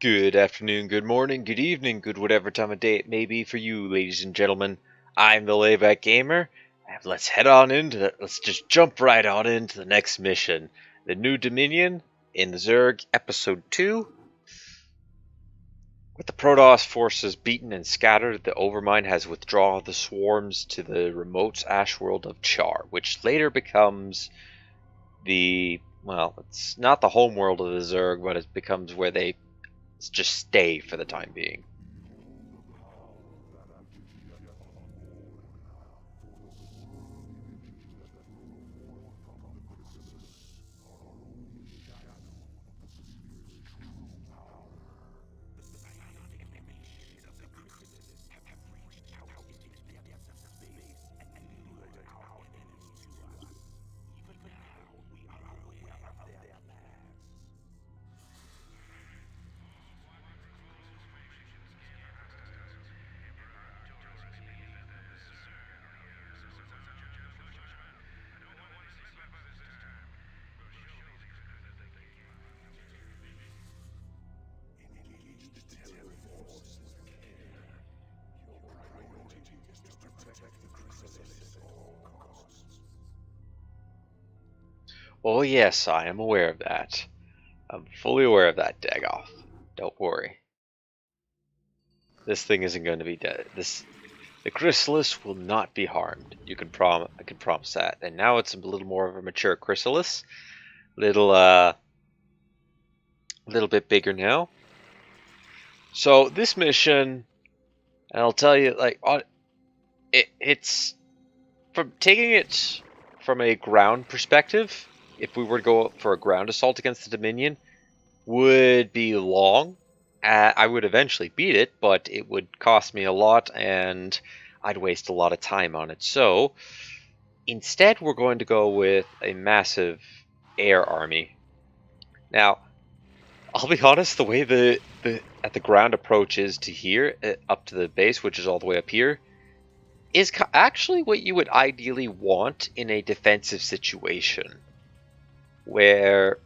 Good afternoon, good morning, good evening, good whatever time of day it may be for you, ladies and gentlemen. I'm the Layback Gamer, and let's just jump right on into the next mission. The New Dominion in the Zerg, Episode 2. With the Protoss forces beaten and scattered, the Overmind has withdrawn the swarms to the remote ash world of Char, which later becomes it's not the home world of the Zerg, but it becomes where they just stay for the time being. Oh yes, I am aware of that. I'm fully aware of that, Dagoth. Don't worry. This thing isn't going to be dead. The chrysalis will not be harmed. I can promise that. And now it's a little more of a mature chrysalis. Little bit bigger now. So this mission, and I'll tell you, it's from taking it from a ground perspective. If we were to go for a ground assault against the Dominion, would be long. I would eventually beat it, but it would cost me a lot, and I'd waste a lot of time on it. So instead, we're going to go with a massive air army. Now, I'll be honest, the way the ground approach is to here, up to the base, which is all the way up here, is actually what you would ideally want in a defensive situation, where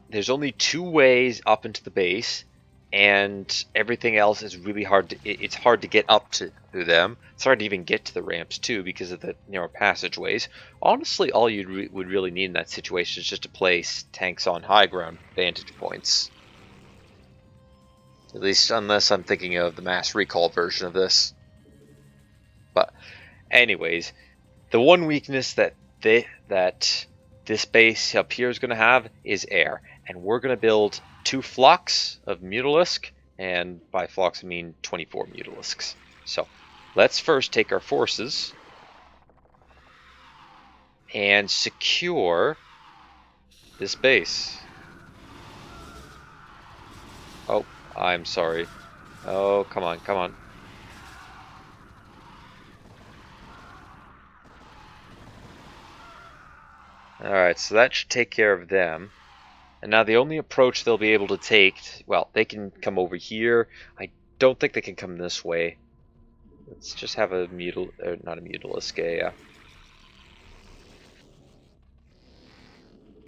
there's only two ways up into the base, and everything else is really hard it's hard to get up to them. It's hard to even get to the ramps too because of the narrow passageways. Honestly, all you would really need in that situation is just to place tanks on high ground vantage points. At least unless I'm thinking of the mass recall version of this. But anyways, the one weakness that this base up here is going to have is air, and we're going to build 2 flocks of mutalisks, and by flocks I mean 24 mutalisks. So let's first take our forces and secure this base. Oh, I'm sorry. Oh, come on, come on. Alright, so that should take care of them. And now the only approach they'll be able to take, well, they can come over here. I don't think they can come this way. Let's just have a not a mutalisk, a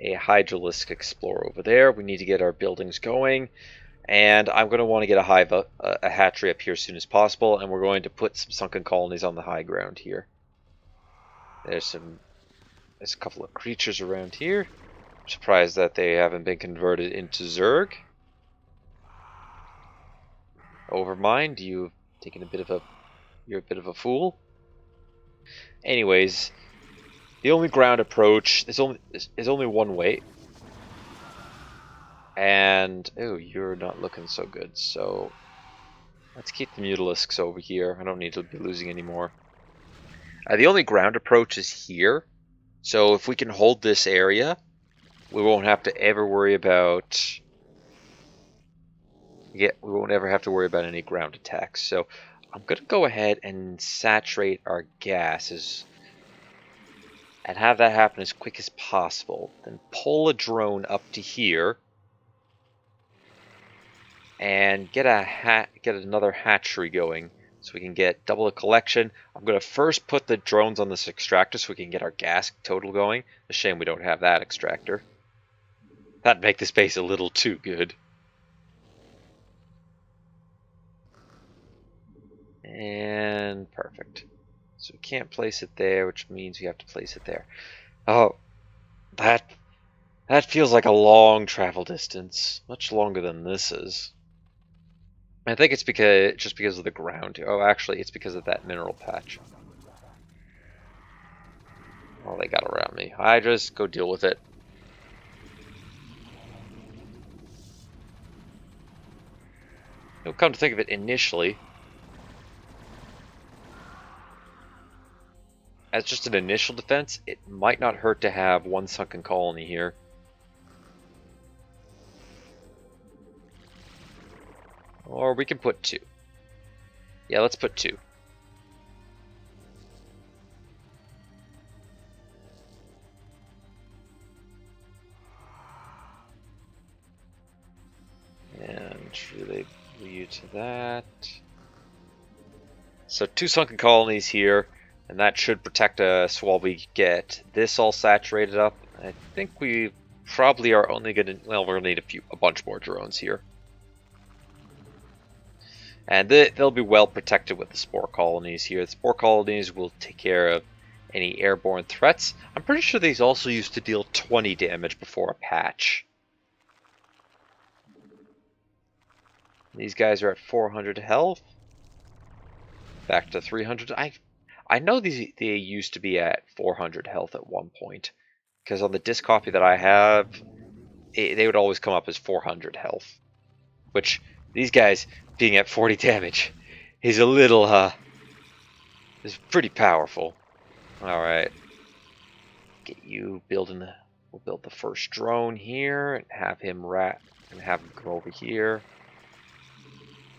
hydralisk explore over there. We need to get our buildings going. And I'm going to want to get a hatchery up here as soon as possible, and we're going to put some sunken colonies on the high ground here. There's a couple of creatures around here. I'm surprised that they haven't been converted into Zerg. Overmind, you've taken you're a bit of a fool. Anyways, the only ground approach is only one way. And oh, you're not looking so good. So let's keep the mutalisks over here. I don't need to be losing any more. The only ground approach is here. So if we can hold this area, we won't have to ever worry about we won't ever have to worry about any ground attacks. So I'm going to go ahead and saturate our gases and have that happen as quick as possible. Then pull a drone up to here and get another hatchery going, so we can get double the collection. I'm going to first put the drones on this extractor so we can get our gas total going. A shame we don't have that extractor. That'd make this base a little too good. And perfect. So we can't place it there, which means we have to place it there. Oh, that feels like a long travel distance. Much longer than this is. I think it's just because of the ground. Oh, actually, it's because of that mineral patch. All they got around me. Hydras, go deal with it. Come to think of it, initially, as just an initial defense, it might not hurt to have one sunken colony here. Or we can put 2. Yeah, let's put 2. And relay you to that. So 2 sunken colonies here, and that should protect us while we get this all saturated up. I think we probably are only going to, well, we're going to need a bunch more drones here. And they'll be well protected with the spore colonies here. The spore colonies will take care of any airborne threats. I'm pretty sure these also used to deal 20 damage before a patch. These guys are at 400 health. Back to 300. I know they used to be at 400 health at one point. Because on the disc copy that I have, they would always come up as 400 health. Which, these guys being at 40 damage is a little, is pretty powerful. Alright. Get you building, we'll build the first drone here and have him come over here.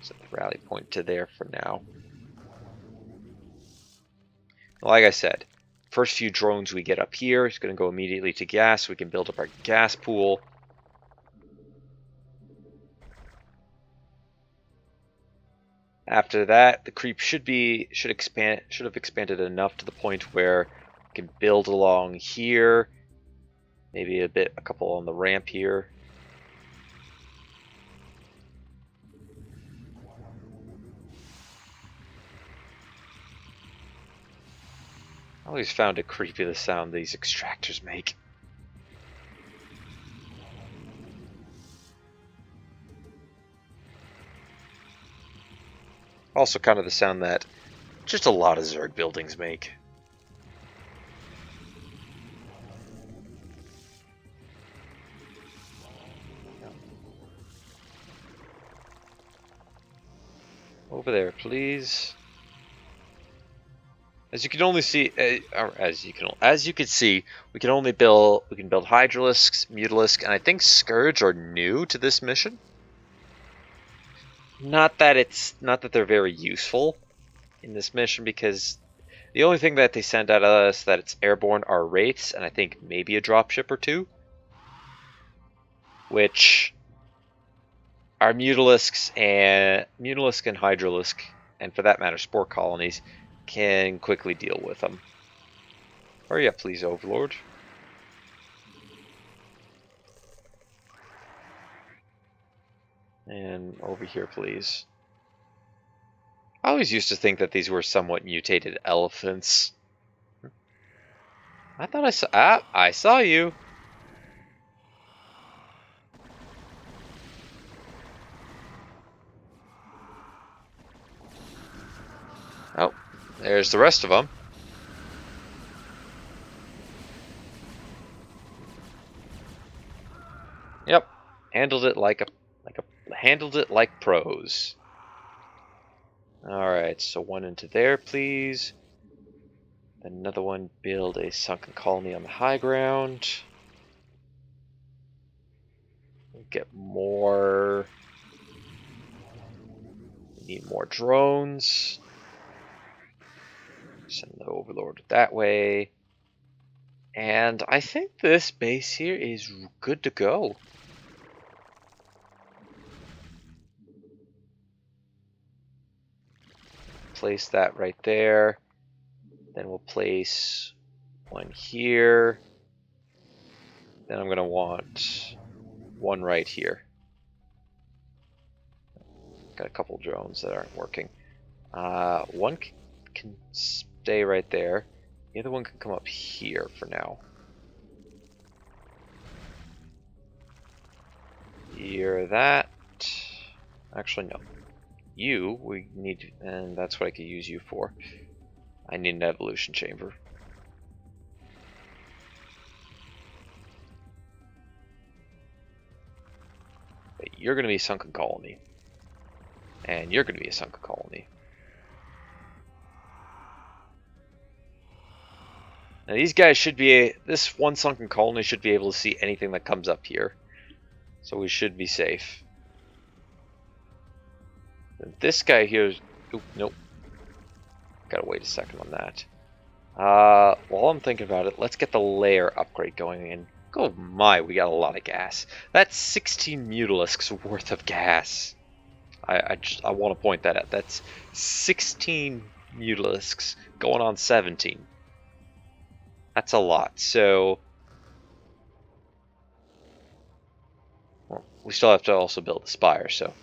Set the rally point to there for now. Like I said, first few drones we get up here is going to go immediately to gas, so we can build up our gas pool. After that, the creep should have expanded enough to the point where we can build along here, maybe a couple on the ramp here. I always found it creepy, the sound these extractors make. Also kind of the sound that just a lot of Zerg buildings make. Over there, please. As you can only see, as you can see, we can build hydralisks, mutalisks, and I think scourge are new to this mission. Not that they're very useful in this mission, because the only thing that they send out at us that it's airborne are wraiths, and I think maybe a dropship or 2, which are mutalisks and hydralisk, and for that matter, spore colonies, can quickly deal with them. Hurry up, please, Overlord. And over here, please. I always used to think that these were somewhat mutated elephants. I thought I saw... Ah, I saw you! Oh, there's the rest of them. Yep, handled it like pros. Alright, so one into there, please. Another one, build a sunken colony on the high ground. Get more. We need more drones. Send the Overlord that way. And I think this base here is good to go. Place that right there. Then we'll place one here. Then I'm going to want one right here. Got a couple drones that aren't working. One can stay right there. The other one can come up here for now. You're that. Actually, no. You, we need, and that's what I could use you for. I need an evolution chamber. But you're going to be a sunken colony. And you're going to be a sunken colony. Now these guys should be, this one sunken colony should be able to see anything that comes up here. So we should be safe. And this guy here is, oop, nope. Gotta wait a second on that. While I'm thinking about it, let's get the layer upgrade going in. Oh my, we got a lot of gas. That's 16 mutalisks worth of gas. I want to point that out. That's 16 mutalisks going on 17. That's a lot. So, well, we still have to also build a spire, so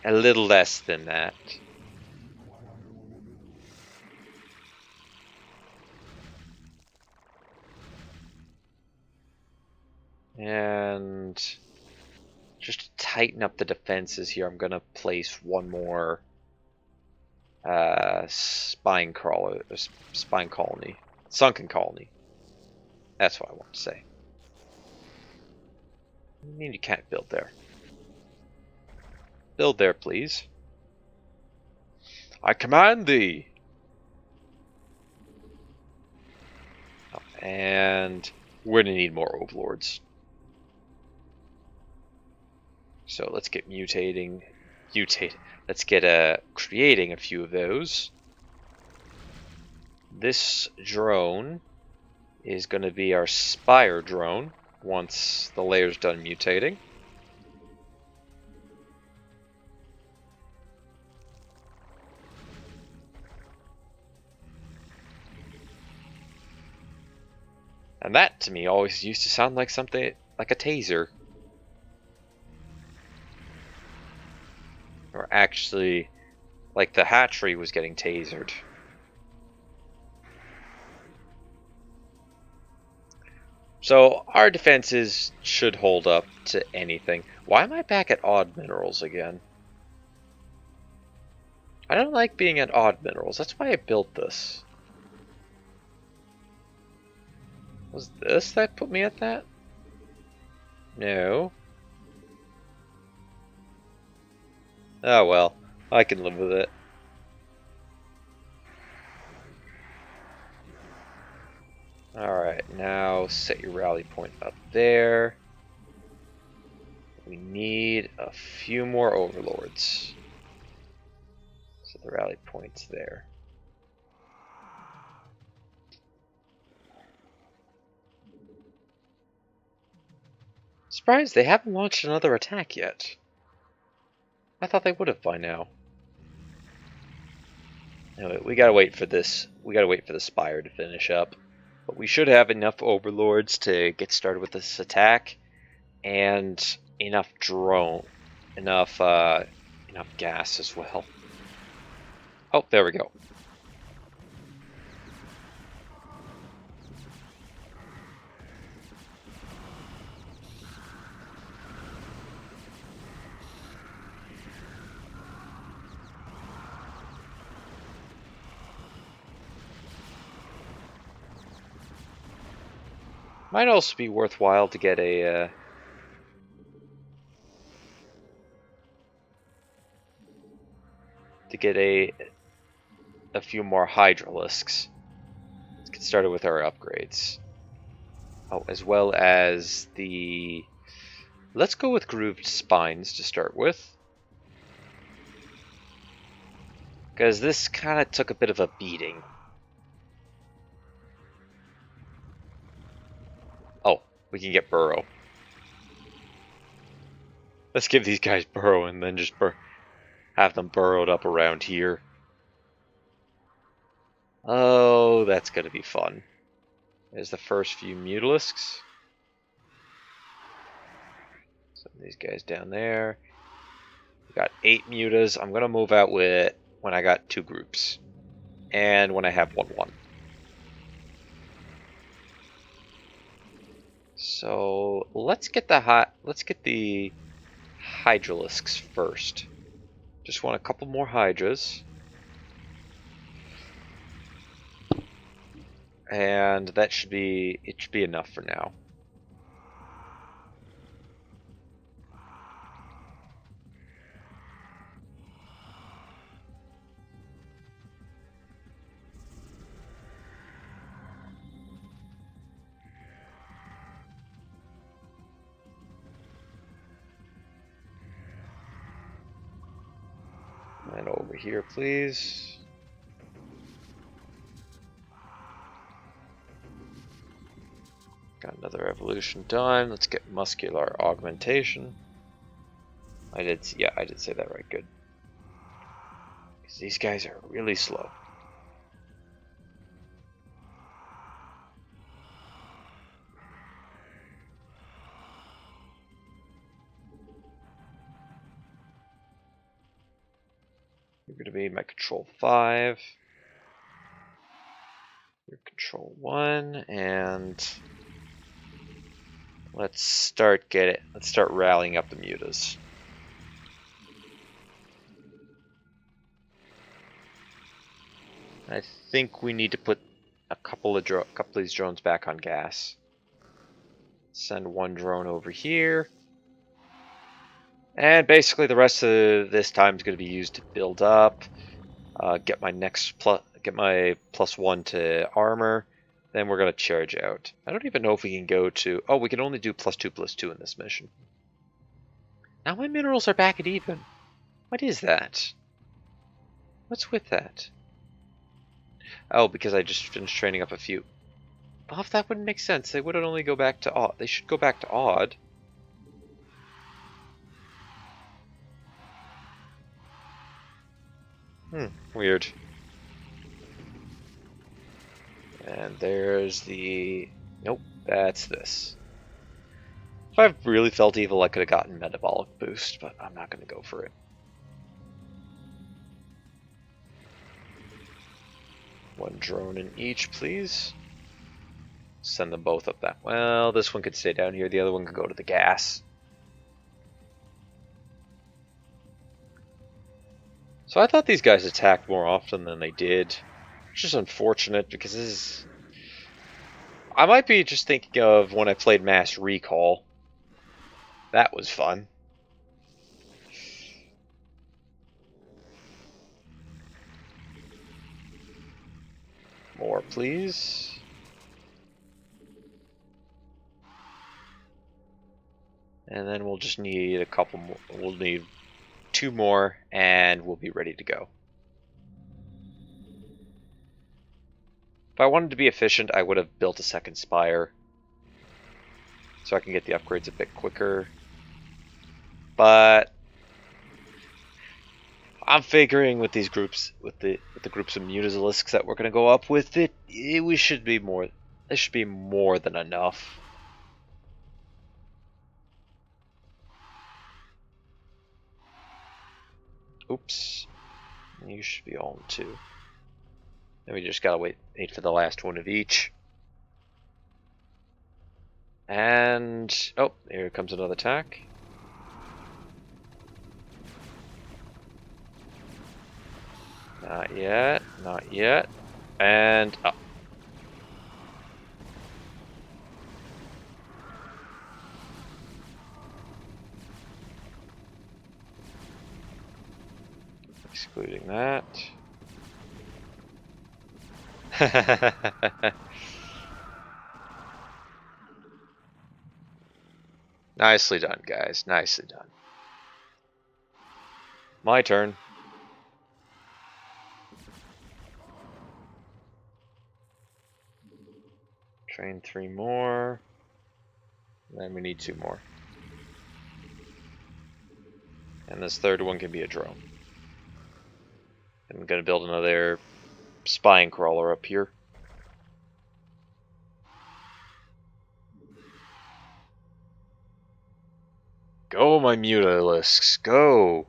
a little less than that. And just to tighten up the defenses here, I'm going to place one more spine colony. Sunken colony. That's what I want to say. What do you mean you can't build there? Build there, please. I command thee! Oh, and we're going to need more overlords. So let's get let's get creating a few of those. This drone is going to be our spire drone once the layer's done mutating. And that to me always used to sound like something like a taser. Or actually, like the hatchery was getting tasered. So our defenses should hold up to anything. Why am I back at odd minerals again? I don't like being at odd minerals. That's why I built this. Was this that put me at that? No. Oh well, I can live with it. Alright, now set your rally point up there. We need a few more overlords. So the rally point's there. Surprised they haven't launched another attack yet. I thought they would have by now. Anyway, we gotta wait for this. We gotta wait for the spire to finish up. But we should have enough overlords to get started with this attack, and enough enough gas as well. Oh, there we go. Might also be worthwhile to get a few more hydralisks. Let's get started with our upgrades. Oh, as well as the. Let's go with grooved spines to start with, because this kind of took a bit of a beating. We can get burrow. Let's give these guys burrow and then just have them burrowed up around here. Oh, that's gonna be fun. There's the first few mutalisks. Some of these guys down there. We got 8 mutas. I'm gonna move out with when I got 2 groups, and when I have 1-1. So let's get the hydralisks first. Just want a couple more hydras. And it should be enough for now. And over here, please. Got another evolution done. Let's get muscular augmentation. I did say that right. Good. Because these guys are really slow. You're going to be my control 5. You're control 1, and let's start rallying up the mutas. I think we need to put a couple of these drones back on gas. Send 1 drone over here. And basically the rest of this time is going to be used to build up, get my +1 to armor, then we're going to charge out. I don't even know if we can go to... Oh, we can only do +2/+2 in this mission. Now my minerals are back at even. What is that? What's with that? Oh, because I just finished training up a few. Oh, if that wouldn't make sense. They would only go back to odd. They should go back to odd. Weird. And there's the... Nope, that's this. If I really felt evil, I could have gotten metabolic boost, but I'm not going to go for it. One drone in each, please. Send them both up that... Well, this one could stay down here. The other one could go to the gas. So I thought these guys attacked more often than they did. It's just unfortunate because this is... I might be just thinking of when I played Mass Recall. That was fun. More, please. And then we'll just need a couple more. We'll need 2 more, and we'll be ready to go. If I wanted to be efficient, I would have built a second spire, so I can get the upgrades a bit quicker. But I'm figuring with these groups, with the groups of mutalisks that we're going to go up with, we should be more. This should be more than enough. Oops, you should be on 2. Then we just gotta wait for the last one of each. And oh, here comes another attack. Not yet, not yet. And up. Excluding that. Nicely done, guys. Nicely done. My turn. Train 3 more. Then we need 2 more. And this third one can be a drone. I'm going to build another spine crawler up here. Go, my mutalisks, go!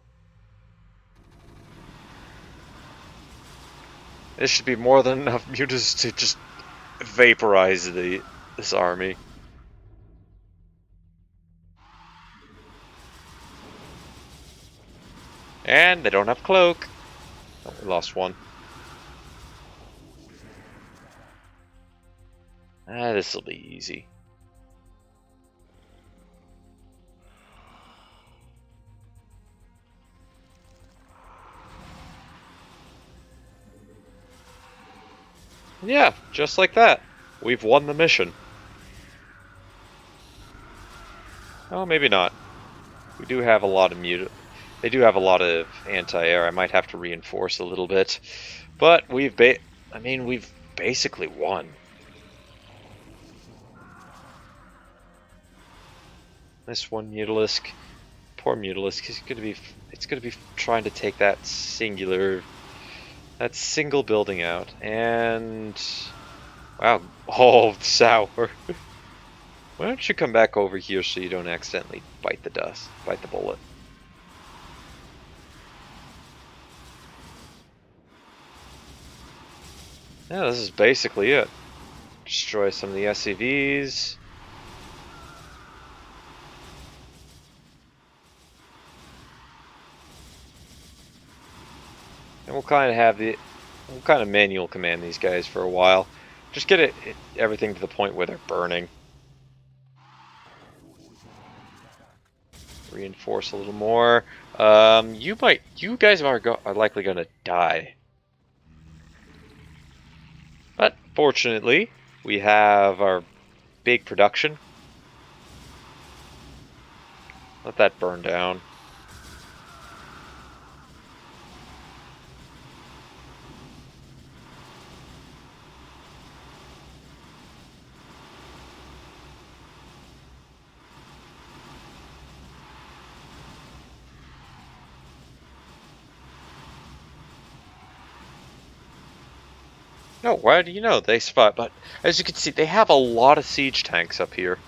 This should be more than enough mutants to just vaporize this army. And they don't have cloak. Oh, we lost one. This will be easy. Yeah, just like that. We've won the mission. Oh, maybe not. We do have a lot of They do have a lot of anti-air. I might have to reinforce a little bit. But we've basically won. This one mutalisk, poor mutalisk, it's gonna be trying to take that single building out, and wow, oh, sour. Why don't you come back over here so you don't accidentally bite the bullet. Yeah, this is basically it. Destroy some of the SCVs. And we'll kind of manual command these guys for a while. Just get everything to the point where they're burning. Reinforce a little more. You guys are likely gonna die. But fortunately, we have our big production. Let that burn down. No, why do you know? They survive, but as you can see, they have a lot of siege tanks up here.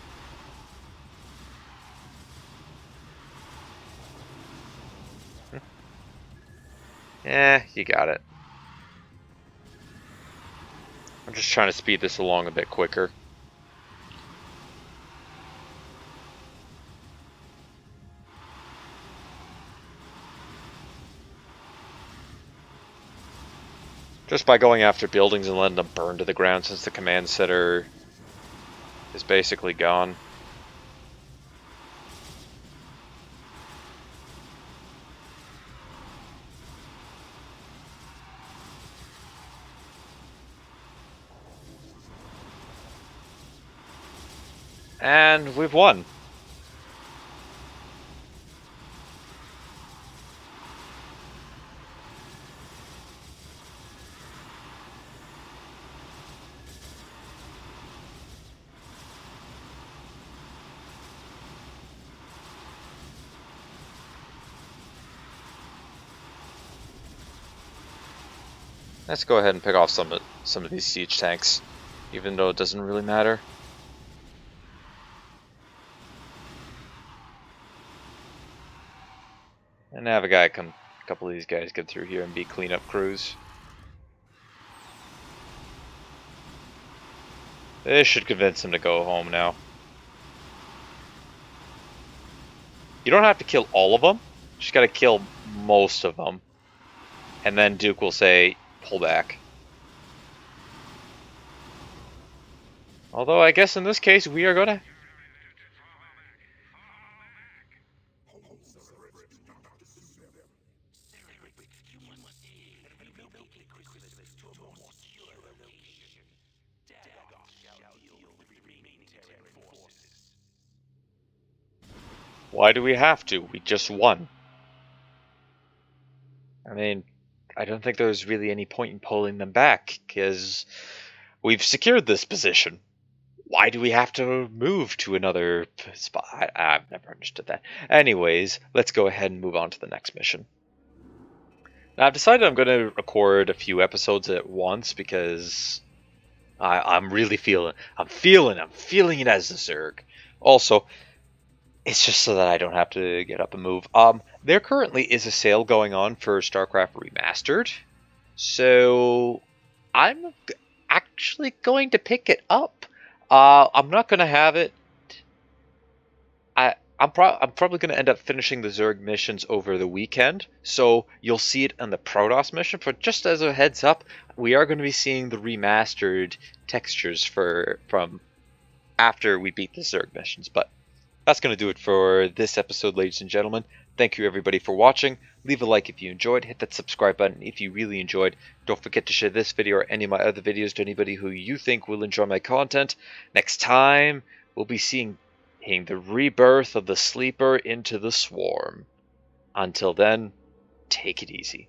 You got it. I'm just trying to speed this along a bit quicker. Just by going after buildings and letting them burn to the ground, since the command center is basically gone. And we've won. Let's go ahead and pick off some of these siege tanks, even though it doesn't really matter. And have a couple of these guys get through here and be cleanup crews. This should convince him to go home now. You don't have to kill all of them. You just gotta kill most of them. And then Duke will say, pull back. Although I guess in this case we are gonna... Why do we have to? We just won. I mean, I don't think there's really any point in pulling them back, because we've secured this position. Why do we have to move to another spot? I've never understood that. Anyways, let's go ahead and move on to the next mission. Now, I've decided I'm going to record a few episodes at once because I'm really feeling it as a Zerg. Also, it's just so that I don't have to get up and move. There currently is a sale going on for Starcraft Remastered. So I'm actually going to pick it up. I'm not going to have it. I'm probably going to end up finishing the Zerg missions over the weekend, so you'll see it on the Protoss mission. But just as a heads up, we are going to be seeing the remastered textures from after we beat the Zerg missions. But that's going to do it for this episode, ladies and gentlemen. Thank you everybody for watching. Leave a like if you enjoyed. Hit that subscribe button if you really enjoyed. Don't forget to share this video or any of my other videos to anybody who you think will enjoy my content. Next time, we'll be seeing the rebirth of the Sleeper into the Swarm. Until then, take it easy.